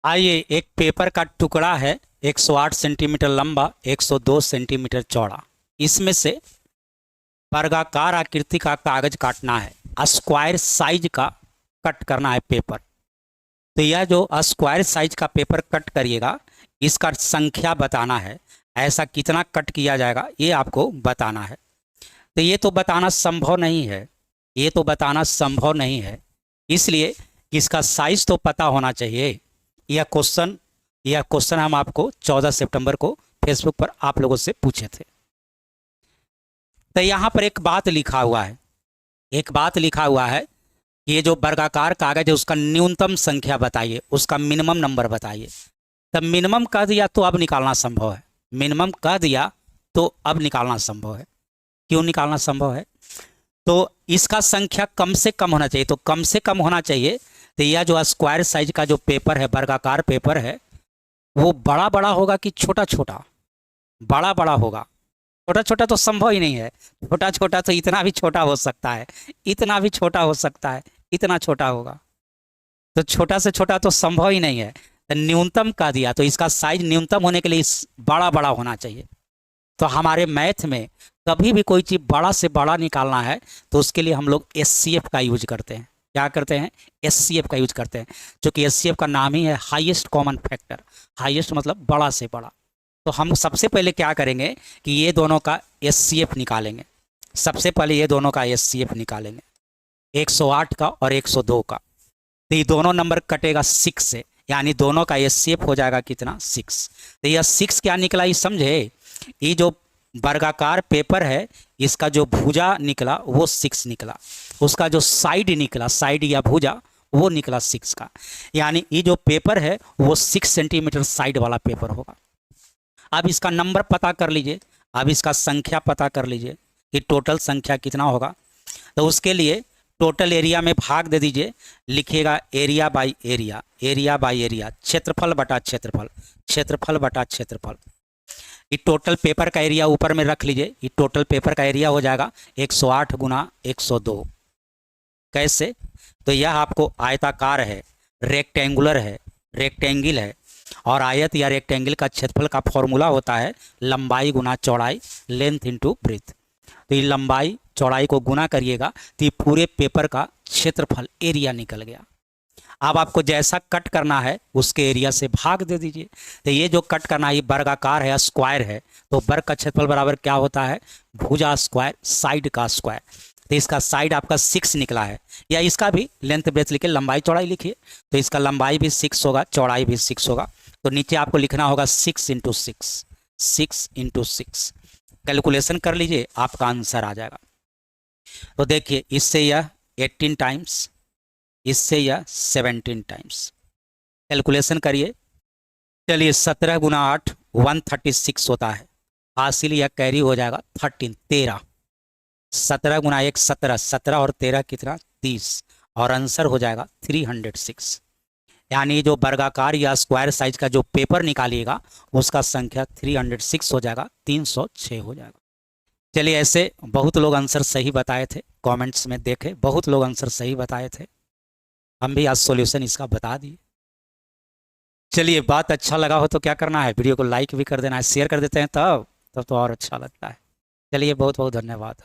आइए, एक पेपर का टुकड़ा है 108 सेंटीमीटर लंबा, 102 सेंटीमीटर चौड़ा। इसमें से वर्गाकार आकृति का कागज काटना है, स्क्वायर साइज का कट करना है पेपर। तो यह जो स्क्वायर साइज का पेपर कट करिएगा, इसका संख्या बताना है। ऐसा कितना कट किया जाएगा ये आपको बताना है। तो ये तो बताना संभव नहीं है, ये तो बताना संभव नहीं है, इसलिए इसका साइज तो पता होना चाहिए। यह क्वेश्चन हम आपको 14 सितंबर को फेसबुक पर आप लोगों से पूछे थे। तो यहाँ पर एक बात लिखा हुआ है, ये जो वर्गाकार कागज है उसका न्यूनतम संख्या बताइए, उसका मिनिमम नंबर बताइए। तब मिनिमम कह दिया तो अब निकालना संभव है, मिनिमम कह दिया तो अब निकालना संभव है। क्यों निकालना संभव है? तो इसका संख्या कम से कम होना चाहिए, तो कम से कम होना चाहिए। तो यह जो स्क्वायर साइज का जो पेपर है, वर्गाकार पेपर है, वो बड़ा बड़ा होगा कि छोटा छोटा? बड़ा बड़ा होगा। छोटा छोटा तो संभव ही नहीं है। छोटा छोटा तो इतना भी छोटा हो सकता है, इतना भी छोटा हो सकता है, इतना छोटा होगा। तो छोटा से छोटा तो संभव ही नहीं है। तो न्यूनतम का दिया तो इसका साइज न्यूनतम होने के लिए बड़ा बड़ा होना चाहिए। तो हमारे मैथ में कभी भी कोई चीज़ बड़ा से बड़ा निकालना है तो उसके लिए हम लोग एचसीएफ का यूज करते हैं। क्या करते हैं? एचसीएफ का यूज करते हैं, क्योंकि एचसीएफ का नाम ही है हाईएस्ट कॉमन फैक्टर। हाईएस्ट मतलब बड़ा से बड़ा। तो हम सबसे पहले क्या करेंगे कि ये दोनों का एचसीएफ निकालेंगे। सबसे पहले ये दोनों का एचसीएफ निकालेंगे, 108 का और 102 का। तो ये दोनों नंबर कटेगा 6 से, यानी दोनों का एचसीएफ हो जाएगा कितना? 6। तो यह 6 क्या निकला ये समझे? ये जो वर्गाकार पेपर है इसका जो भुजा निकला वो 6 निकला, उसका जो साइड निकला, साइड या भुजा, वो निकला 6 का। यानी ये जो पेपर है वो 6 सेंटीमीटर साइड वाला पेपर होगा। अब इसका नंबर पता कर लीजिए, अब इसका संख्या पता कर लीजिए कि टोटल संख्या कितना होगा। तो उसके लिए टोटल एरिया में भाग दे दीजिए, लिखिएगा area by area, area by area, क्षेत्रफल बटा क्षेत्रफल, क्षेत्रफल बटा क्षेत्रफल। ये टोटल पेपर का एरिया ऊपर में रख लीजिए। ये टोटल पेपर का एरिया हो जाएगा 108 गुना 102। कैसे? तो यह आपको आयताकार है, रेक्टेंगुलर है, रेक्टेंगल है, और आयत या रेक्टेंगल का क्षेत्रफल का फॉर्मूला होता है लंबाई गुना चौड़ाई, लेंथ इनटू ब्रेथ। तो ये लंबाई चौड़ाई को गुना करिएगा तो ये पूरे पेपर का क्षेत्रफल एरिया निकल गया। अब आपको जैसा कट करना है उसके एरिया से भाग दे दीजिए। तो ये जो कट करना है ये वर्गाकार है, स्क्वायर है, तो वर्ग का क्षेत्रफल बराबर क्या होता है? भुजा स्क्वायर साइड का स्क्वायर। तो इसका साइड आपका 6 निकला है, या इसका भी लेंथ ब्रेथ लिखिए, लंबाई चौड़ाई लिखिए। तो इसका लंबाई भी 6 होगा, चौड़ाई भी 6 होगा। तो नीचे आपको लिखना होगा 6 इंटू 6, 6 इंटू 6। कैलकुलेशन कर लीजिए, आपका आंसर आ जाएगा। तो देखिए, इससे यह 18 टाइम्स, इससे यह 17 टाइम्स। कैलकुलेशन करिए। चलिए, 17 गुना 8 136 होता है, हासिल यह कैरी हो जाएगा 13। 17 गुना 1 17, 17 और 13 कितना? 30, और आंसर हो जाएगा 306। यानी जो वर्गाकार या स्क्वायर साइज का जो पेपर निकालिएगा उसका संख्या 306 हो जाएगा, 306 हो जाएगा। चलिए, ऐसे बहुत लोग आंसर सही बताए थे, कमेंट्स में देखे बहुत लोग आंसर सही बताए थे, हम भी आज सॉल्यूशन इसका बता दिए। चलिए, बात अच्छा लगा हो तो क्या करना है, वीडियो को लाइक भी कर देना है, शेयर कर देते हैं तब तो और अच्छा लगता है। चलिए, बहुत बहुत धन्यवाद।